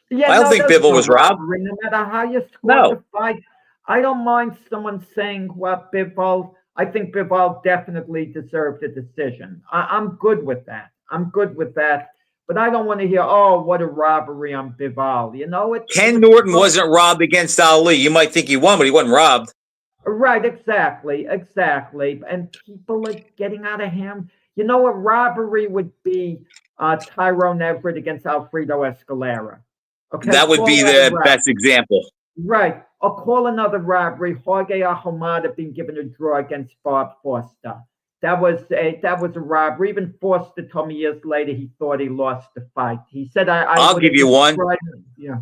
Yeah, I don't no, think there's Bivol no was robbed. robbery, no matter how you scored No. the fight. I don't mind someone saying what Bivol. I think Bivol definitely deserved a decision. I'm good with that. I'm good with that. But I don't want to hear, oh, what a robbery on Bivol. Ken Norton wasn't robbed against Ali. You might think he won, but he wasn't robbed. Right, exactly. And people are getting out of hand. You know what robbery would be? Tyrone Everett against Alfredo Escalera. Okay, That would call be that a the robbery. best example. Right. Or call another robbery. Jorge Ahumada being given a draw against Bob Foster. That was a robbery. Even Foster told me years later he thought he lost the fight. He said, I'll give you one. Yeah.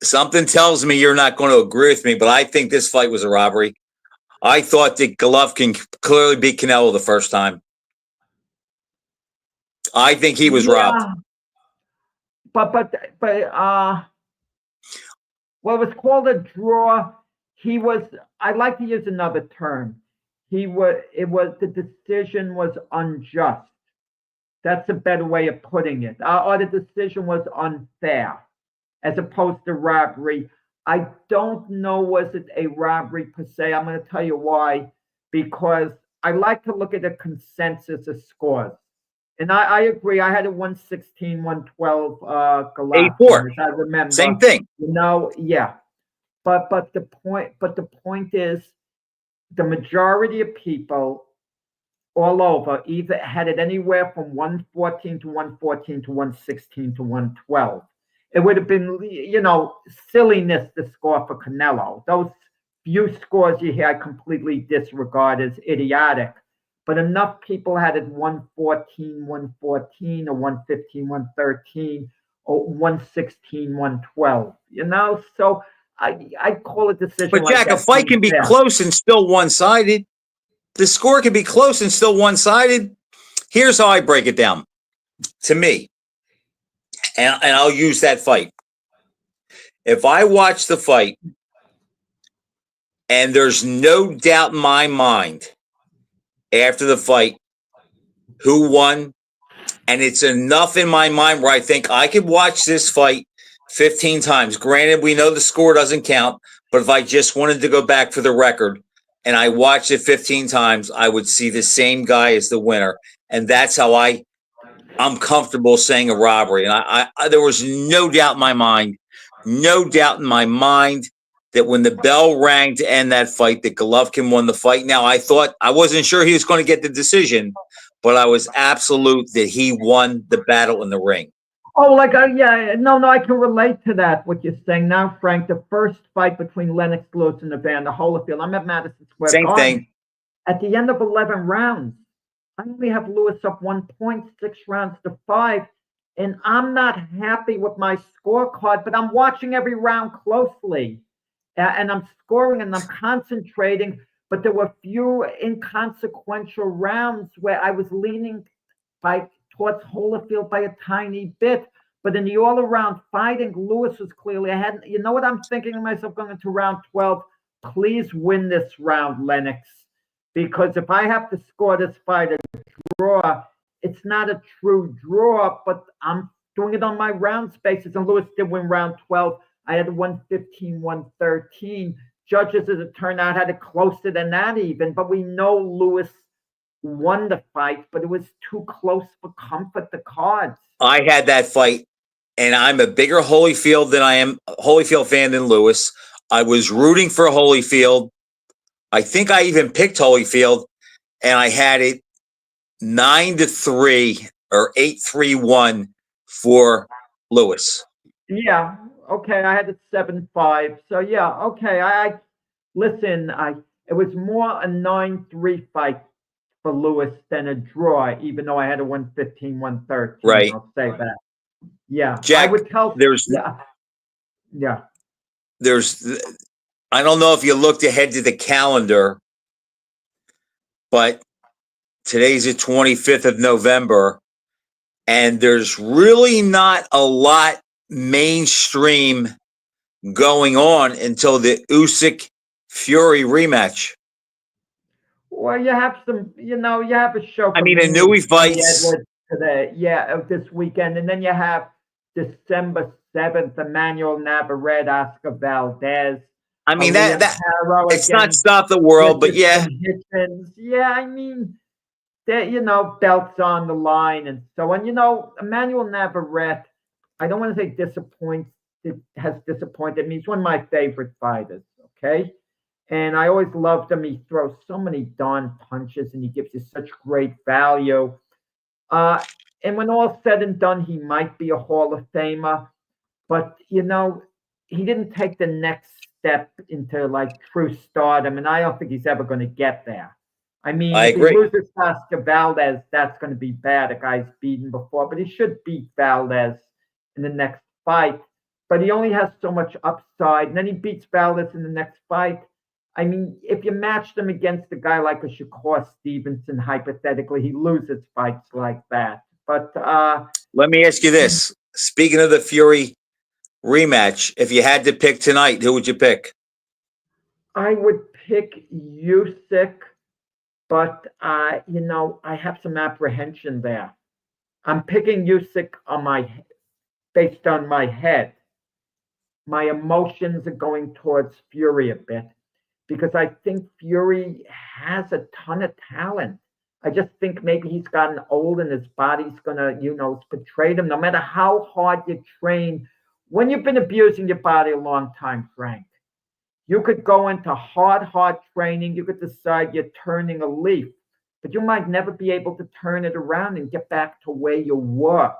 Something tells me you're not going to agree with me, but I think this fight was a robbery. I thought that Golovkin clearly beat Canelo the first time. I think he was robbed. But well, it was called a draw. I'd like to use another term. The decision was unjust. That's a better way of putting it. Or the decision was unfair, as opposed to robbery. I don't know, was it a robbery per se? I'm going to tell you why. Because I like to look at the consensus of scores. And I agree. I had a 116, 112 Golovkin, 8-4. as I remember. Same thing. Yeah. But the point is, the majority of people all over either had it anywhere from 114 to 114 to 116 to 112. It would have been, silliness to score for Canelo. Those few scores you hear, I completely disregard as idiotic. But enough people had it 114, 114, or 115, 113, or 116, 112. So I call it decision. But Jack, like a fight can be close and still one-sided. The score can be close and still one-sided. Here's how I break it down. To me, and I'll use that fight. If I watch the fight and there's no doubt in my mind after the fight who won, And it's enough in my mind where I think I could watch this fight 15 times. Granted, we know the score doesn't count, but if I just wanted to go back for the record and I watched it 15 times, I would see the same guy as the winner. And that's how I'm comfortable saying a robbery. And I there was no doubt in my mind, that when the bell rang to end that fight, that Golovkin won the fight. Now, I wasn't sure he was going to get the decision, but I was absolute that he won the battle in the ring. Oh, yeah, no, I can relate to that, what you're saying now, Frank. The first fight between Lennox Lewis and Evander Holyfield, I'm at Madison Square Same Garden. thing. At the end of 11 rounds, I only have Lewis up 1 point, 6 rounds to 5, and I'm not happy with my scorecard, but I'm watching every round closely, and I'm scoring and I'm concentrating, but there were few inconsequential rounds where I was leaning towards Holyfield by a tiny bit. But in the all-around fighting, Lewis was clearly ahead. You know what I'm thinking to myself going into round 12? Please win this round, Lennox. Because if I have to score this fight a draw, it's not a true draw, but I'm doing it on my round basis. And Lewis did win round 12. I had 115, 113. Judges, as it turned out, had it closer than that even. But we know Lewis won the fight, but it was too close for comfort, the cards. I had that fight, and I'm a bigger Holyfield fan than Lewis. I was rooting for Holyfield. I think I even picked Holyfield, and I had it 9-3 or 8-3-1 for Lewis. Yeah, okay. I had it 7-5. So yeah, okay. I listen. It was more a 9-3 fight for Lewis than a draw, even though I had a 115, 113. Right. I'll say that. Yeah. Jack, I would tell. there's I don't know if you looked ahead to the calendar, but today's the 25th of November, and there's really not a lot mainstream going on until the Usyk Fury rematch. Well, you have some, you have a show. I mean, Inouye fights today, this weekend, and then you have December 7th, Emmanuel Navarrete, Oscar Valdez. I mean, it's not stop the world, but yeah. Yeah, I mean, belts on the line and so on. Emmanuel Navarrete, I don't want to say has disappointed me. He's one of my favorite fighters, okay? And I always loved him. He throws so many darn punches, and he gives you such great value. And when all's said and done, he might be a Hall of Famer. But, he didn't take the next step into, true stardom, and I don't think he's ever going to get there. I mean, if he loses Oscar Valdez, that's going to be bad. A guy's beaten before, but he should beat Valdez in the next fight. But he only has so much upside, and then he beats Valdez in the next fight. I mean, if you matched him against a guy like a Shakur Stevenson, hypothetically, he loses fights like that. But let me ask you this. Speaking of the Fury rematch, if you had to pick tonight, who would you pick? I would pick Usyk, but I have some apprehension there. I'm picking Usyk based on my head. My emotions are going towards Fury a bit, because I think Fury has a ton of talent. I just think maybe he's gotten old and his body's going to, betray him. No matter how hard you train, when you've been abusing your body a long time, Frank, you could go into hard training. You could decide you're turning a leaf, but you might never be able to turn it around and get back to where you were.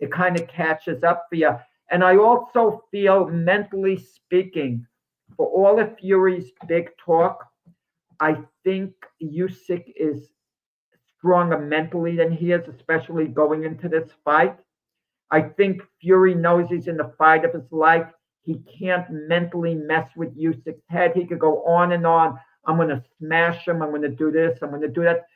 It kind of catches up for you. And I also feel, mentally speaking, for all of Fury's big talk, I think Usyk is stronger mentally than he is, especially going into this fight. I think Fury knows he's in the fight of his life. He can't mentally mess with Usyk's head. He could go on and on. I'm going to smash him. I'm going to do this. I'm going to do that.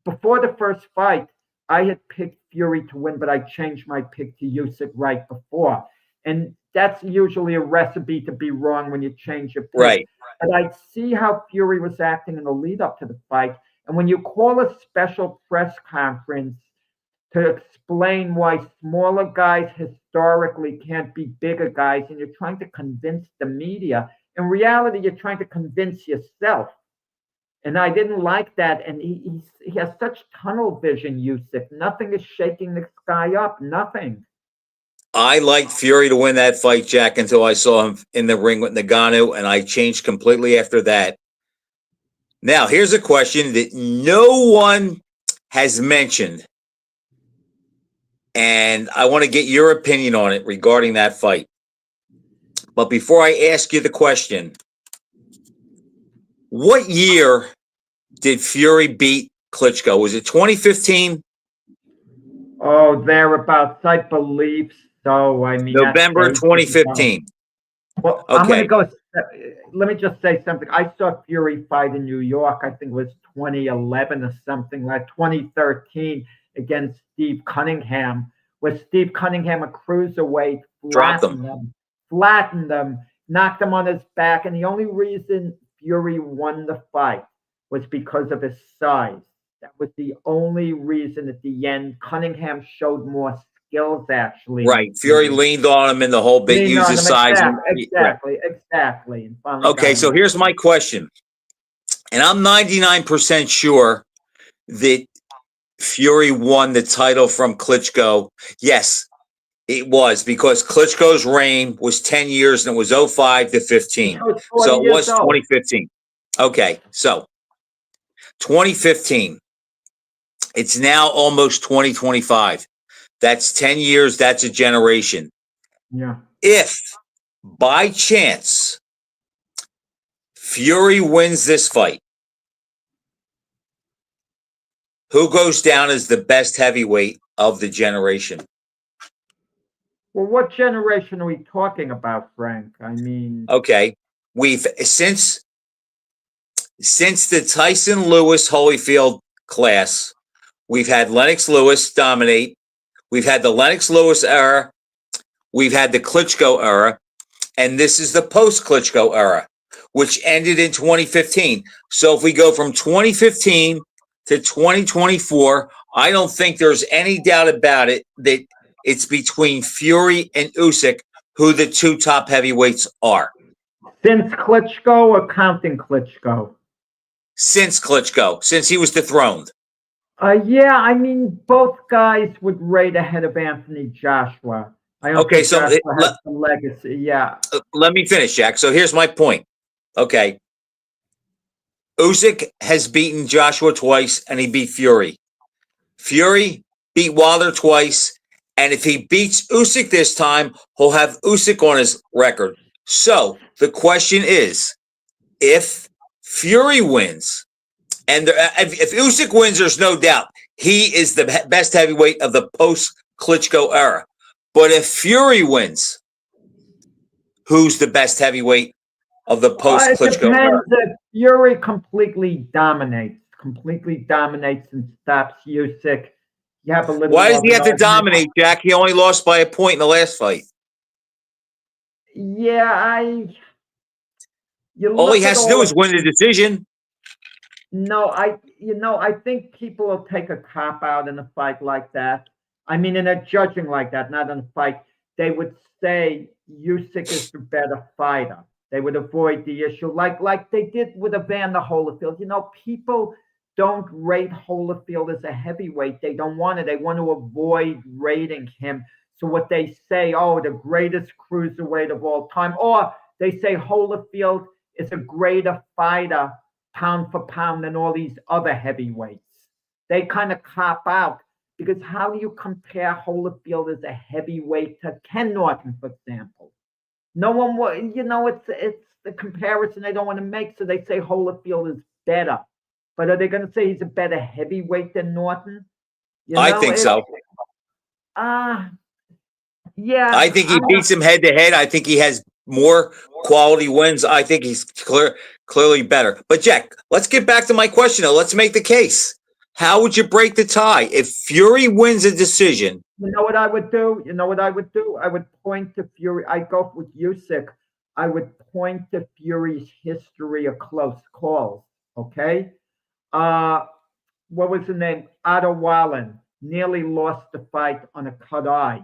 Before the first fight, I had picked Fury to win, but I changed my pick to Usyk right before. And that's usually a recipe to be wrong when you change your pick. Right. But I see how Fury was acting in the lead up to the fight. And when you call a special press conference to explain why smaller guys historically can't be bigger guys, and you're trying to convince the media. In reality, you're trying to convince yourself. And I didn't like that. And he has such tunnel vision, Usyk. Nothing is shaking this guy up. Nothing. I liked Fury to win that fight, Jack, until I saw him in the ring with Nagano, and I changed completely after that. Now, here's a question that no one has mentioned, and I want to get your opinion on it regarding that fight. But before I ask you the question, what year did Fury beat Klitschko? Was it 2015? Oh, thereabouts. I believe so. I mean, November 2015. Well, okay. I'm going to go. Let me just say something. I saw Fury fight in New York. I think it was 2011 or something like 2013 against Steve Cunningham, where Steve Cunningham, a cruiserweight, flattened him, knocked him on his back. And the only reason Fury won the fight was because of his size. That was the only reason at the end. Cunningham showed more skills, actually. Right. Fury leaned on him in the whole bit, used his size. Exactly. Okay, so here's my question. And I'm 99% sure that Fury won the title from Klitschko. Yes, it was, because Klitschko's reign was 10 years and it was 05 to 15. So it was 2015. Okay, so 2015. It's now almost 2025. That's 10 years. That's a generation. Yeah. If by chance Fury wins this fight, who goes down as the best heavyweight of the generation? Well, what generation are we talking about, Frank? I mean, okay, we've since the Tyson Lewis Holyfield class, we've had Lennox Lewis dominate. We've had the Lennox Lewis era. We've had the Klitschko era. And this is the post-Klitschko era, which ended in 2015. So if we go from 2015 to 2024, I don't think there's any doubt about it that it's between Fury and Usyk who the two top heavyweights are. Since Klitschko or counting Klitschko? Since Klitschko, since he was dethroned. Yeah, I mean, both guys would rate ahead of Anthony Joshua. Okay, so has some legacy. Yeah. Let me finish, Jack. So here's my point. Okay. Usyk has beaten Joshua twice, and he beat Fury. Fury beat Wilder twice, and if he beats Usyk this time, he'll have Usyk on his record. So the question is, if Fury wins, and if Usyk wins, there's no doubt he is the best heavyweight of the post-Klitschko era. But if Fury wins, who's the best heavyweight of the post-Klitschko era? If Fury completely dominates and stops Usyk, you have a little. Why does he have to dominate, Jack? He only lost by a point in the last fight. Yeah, all he has to do is win the decision. No, I think people will take a cop out in a fight like that. I mean, in a judging like that, not in a fight. They would say Usyk is the better fighter. They would avoid the issue, like they did with Evander Holyfield. People don't rate Holyfield as a heavyweight. They don't want to. They want to avoid rating him. So what they say, the greatest cruiserweight of all time, or they say Holyfield is a greater fighter pound for pound than all these other heavyweights. They kind of cop out, because how do you compare Holyfield as a heavyweight to Ken Norton, for example? No one will, it's the comparison they don't want to make, so they say Holyfield is better. But are they going to say he's a better heavyweight than Norton? I think so. Yeah. I think he beats him head to head. I think he has more quality wins. I think he's clearly better. But Jack, let's get back to my question. Let's make the case. How would you break the tie if Fury wins a decision? You know what I would do? I would point to Fury. I go with Usyk. I would point to Fury's history of close calls. Okay. What was the name? Otto Wallen. nearly lost the fight on a cut eye.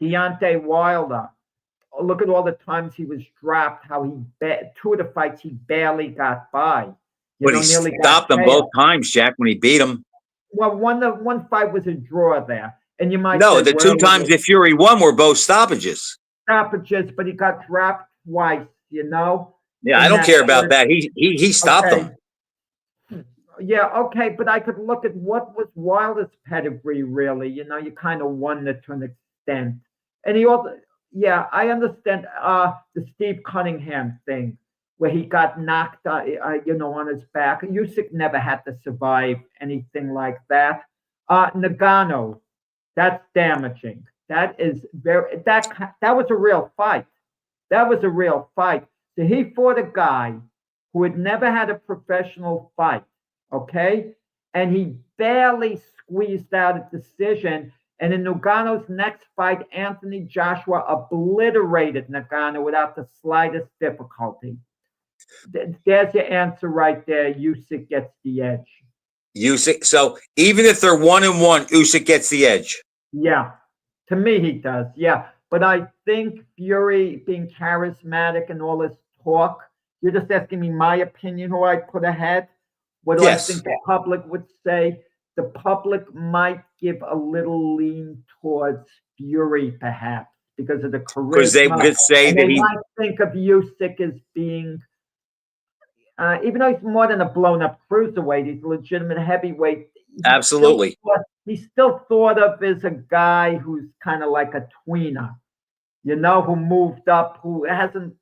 Deontay Wilder, look at all the times he was dropped, how two of the fights he barely got by. But he Nearly stopped got them both times, Jack, when he beat him. Well, one fight was a draw there. And you might No, say, the two times that Fury won were both stoppages. Stoppages, but he got dropped twice, Yeah, I don't care about that. He stopped them. Yeah, okay, but I could look at what was Wilder's pedigree, really. You kind of wonder to an extent. And he also, yeah, I understand the Steve Cunningham thing, where he got knocked, on his back. Usyk never had to survive anything like that. Nagano, that's damaging. That was a real fight. That was a real fight. So he fought a guy who had never had a professional fight, okay? And he barely squeezed out a decision. And in Nagano's next fight, Anthony Joshua obliterated Nagano without the slightest difficulty. There's your answer right there. Usyk gets the edge. Usyk. So even if they're 1-1, Usyk gets the edge. Yeah, to me he does. Yeah, but I think Fury being charismatic and all this talk. You're just asking me my opinion, who I put ahead. What do I think the public would say? The public might give a little lean towards Fury, perhaps, because of the charisma. Because they would say that he might think of Usyk as being, even though he's more than a blown-up cruiserweight, he's a legitimate heavyweight. Absolutely. He's still thought of as a guy who's kind of like a tweener, who moved up, who hasn't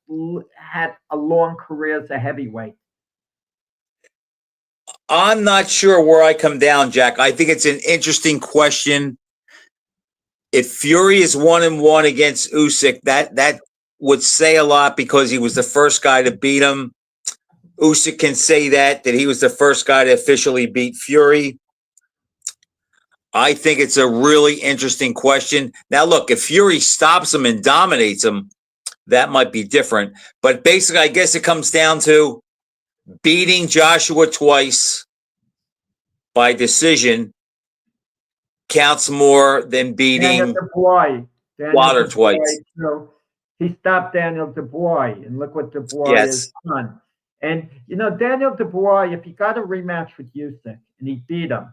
had a long career as a heavyweight. I'm not sure where I come down, Jack. I think it's an interesting question. If Fury is 1-1 against Usyk, that would say a lot because he was the first guy to beat him. Usyk can say that he was the first guy to officially beat Fury. I think it's a really interesting question. Now, look, if Fury stops him and dominates him, that might be different. But basically, I guess it comes down to beating Joshua twice by decision counts more than beating Wilder twice. He stopped Daniel Dubois, and look what Dubois has done. And, Daniel Dubois, if he got a rematch with Usyk and he beat him,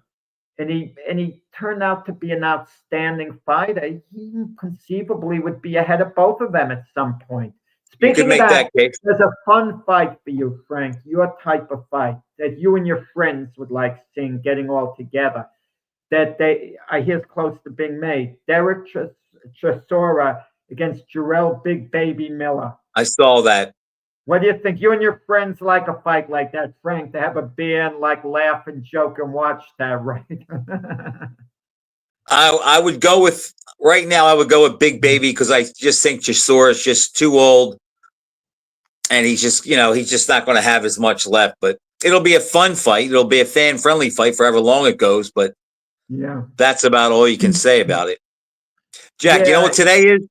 and he turned out to be an outstanding fighter, he conceivably would be ahead of both of them at some point. Speaking of that, there's a fun fight for you, Frank, your type of fight that you and your friends would like seeing getting all together, that I hear is close to being made. Derek Chisora against Jarrell Big Baby Miller. I saw that. What do you think? You and your friends like a fight like that, Frank, to have a beer and laugh and joke and watch that, right? I would go with, right now, I would go with Big Baby because I just think Chisora is just too old. And he's just not going to have as much left. But it'll be a fun fight. It'll be a fan-friendly fight for however long it goes. But yeah, that's about all you can say about it. Jack, you know what today is?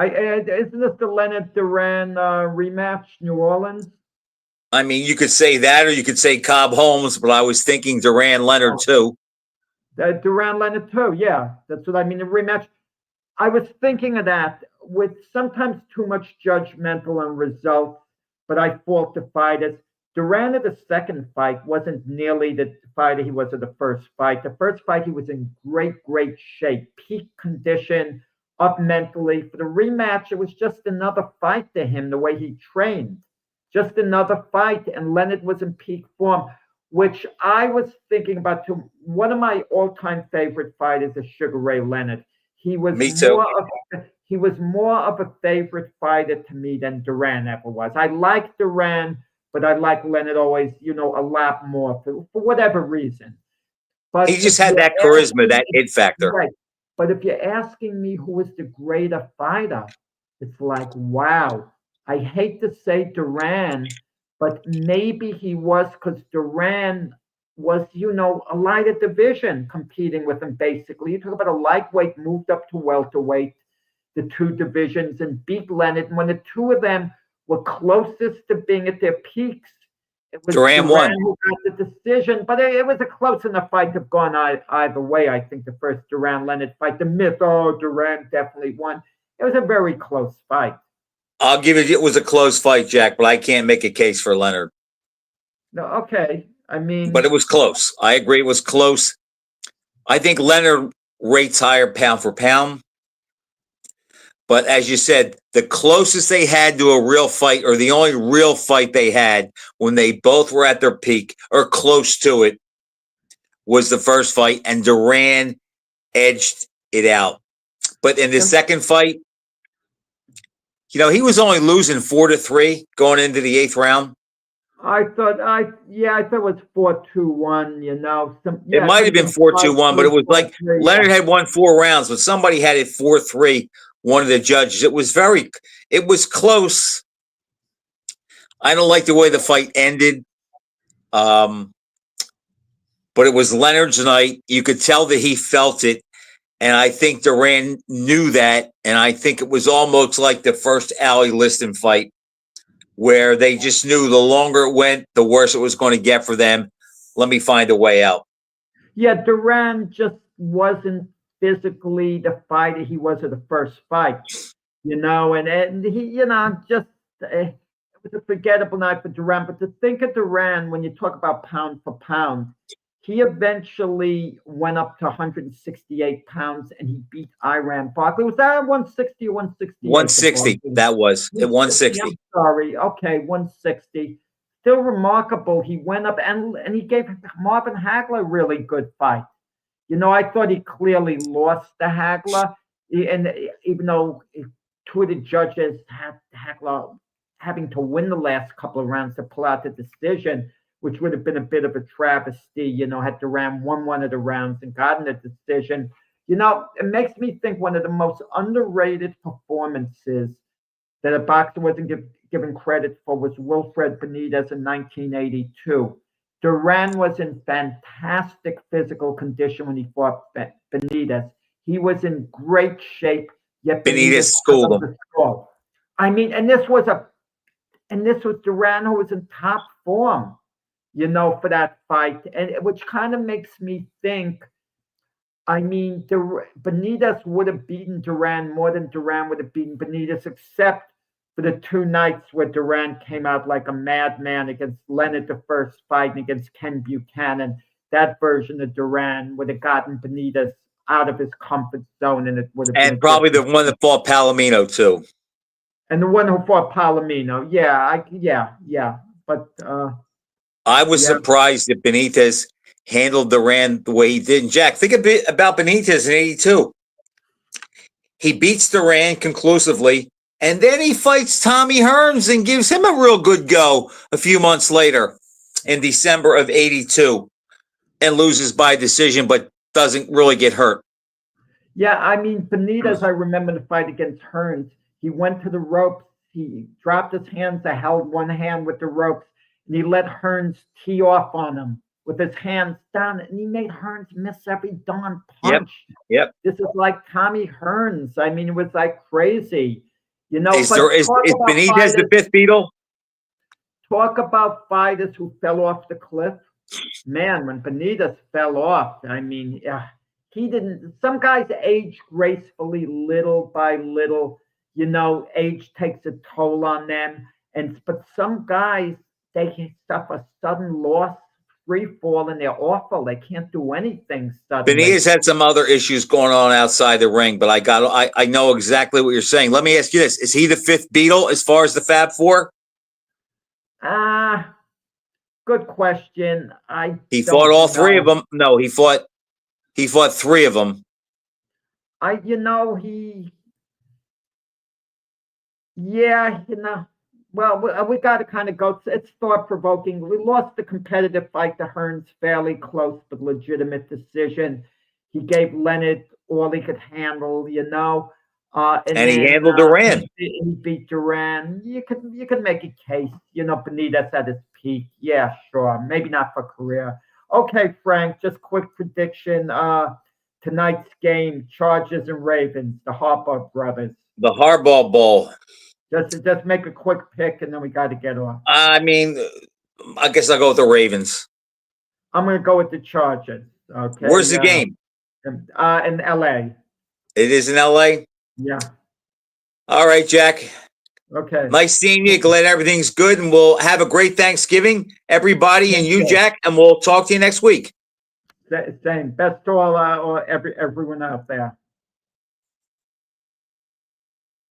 Isn't this the Leonard Duran rematch, New Orleans? I mean, you could say that, or you could say Cobb Holmes, but I was thinking Duran Leonard too. Duran Leonard too, yeah, that's what I mean. The rematch. I was thinking of that with sometimes too much judgmental on results, but I fault the fighters. Duran at the second fight wasn't nearly the fighter he was at the first fight. The first fight, he was in great shape, peak condition, up mentally. For the rematch, it was just another fight to him, the way he trained. Just another fight, and Leonard was in peak form, which I was thinking about too. One of my all-time favorite fighters is Sugar Ray Leonard. He was more of a favorite fighter to me than Duran ever was. I like Duran, but I like Leonard always, a lot more for whatever reason. But he just had that charisma, that it factor. Right. But if you're asking me who was the greater fighter, it's like, wow. I hate to say Duran, but maybe he was, because Duran was, a lighter division competing with him, basically. You talk about a lightweight moved up to welterweight, the two divisions, and beat Leonard. And when the two of them were closest to being at their peaks, It was Duran won. Duran who got the decision, but it was a close enough fight to have gone either way. I think the first Duran-Leonard fight, the myth, Duran definitely won. It was a very close fight. I'll give it was a close fight, Jack, but I can't make a case for Leonard. No, okay. I mean, But it was close. I agree it was close. I think Leonard rates higher pound for pound. But as you said, the closest they had to a real fight, or the only real fight they had when they both were at their peak or close to it, was the first fight, and Duran edged it out. But in the second fight, he was only losing 4-3 going into the 8th round. I thought it was 4-2-1, It might have been 4-2-1, but it was like Leonard had won 4 rounds, but somebody had it 4-3. One of the judges. It was close. I don't like the way the fight ended. But it was Leonard's night. You could tell that he felt it. And I think Duran knew that. And I think it was almost like the first Ali Liston fight, where they just knew the longer it went, the worse it was going to get for them. Let me find a way out. Yeah, Duran just wasn't physically the fighter he was at the first fight, and he, just it was a forgettable night for Duran. But to think of Duran, when you talk about pound for pound, he eventually went up to 168 pounds and he beat Iran Barkley. Was that 160 or 160? 160. That was at 160. I'm sorry. Okay, 160. Still remarkable. He went up and he gave Marvin Hagler a really good fight. I thought he clearly lost to Hagler, and even though 2 of the judges had Hagler having to win the last couple of rounds to pull out the decision, which would have been a bit of a travesty, had Duran won one of the rounds and gotten the decision. It makes me think one of the most underrated performances that a boxer wasn't given credit for was Wilfred Benitez in 1982. Duran was in fantastic physical condition when he fought Benitez. He was in great shape, yet Benitez schooled him. I mean, and this was Duran who was in top form, for that fight, and which kind of makes me think. I mean, Benitez would have beaten Duran more than Duran would have beaten Benitez, except for the 2 nights where Duran came out like a madman against Leonard the first fight and against Ken Buchanan. That version of Duran would have gotten Benitez out of his comfort zone, and it would have been probably the one that fought Palomino too. And the one who fought Palomino, but I was surprised that Benitez handled Duran the way he did. And Jack, think a bit about Benitez in 82. He beats Duran conclusively. And then he fights Tommy Hearns and gives him a real good go a few months later in December of 82 and loses by decision, but doesn't really get hurt. Yeah, I mean, Benitez, I remember the fight against Hearns. He went to the ropes. He dropped his hands. I held one hand with the ropes, and he let Hearns tee off on him with his hands down, and he made Hearns miss every darn punch. Yep. This is like Tommy Hearns. I mean, it was like crazy. Is Benitez the 5th Beatle? Talk about fighters who fell off the cliff. Man, when Benitez fell off, I mean, he didn't. Some guys age gracefully, little by little. Age takes a toll on them, but some guys, they can suffer sudden loss, free fall, and they're awful. They can't do anything suddenly. Benitez had some other issues going on outside the ring, but I know exactly what you're saying. Let me ask you this: is he the 5th Beatle as far as the Fab Four? Good question. He fought all 3 of them. No, he fought 3 of them. Well, we got to kind of go. It's thought-provoking. We lost the competitive fight to Hearns fairly close, but legitimate decision. He gave Leonard all he could handle, and he handled Duran. He beat Duran. You could make a case, Benitez at his peak. Yeah, sure. Maybe not for career. Okay, Frank, just quick prediction. Tonight's game, Chargers and Ravens, the Harbaugh brothers. The Harbaugh Bowl. Just make a quick pick, and then we got to get off. I mean, I guess I'll go with the Ravens. I'm going to go with the Chargers. Okay. Where's the game? In LA. It is in LA. Yeah. All right, Jack. Okay. Nice seeing you. Glad everything's good, and we'll have a great Thanksgiving, everybody, and you, Jack, and we'll talk to you next week. Same. Best to all everyone out there.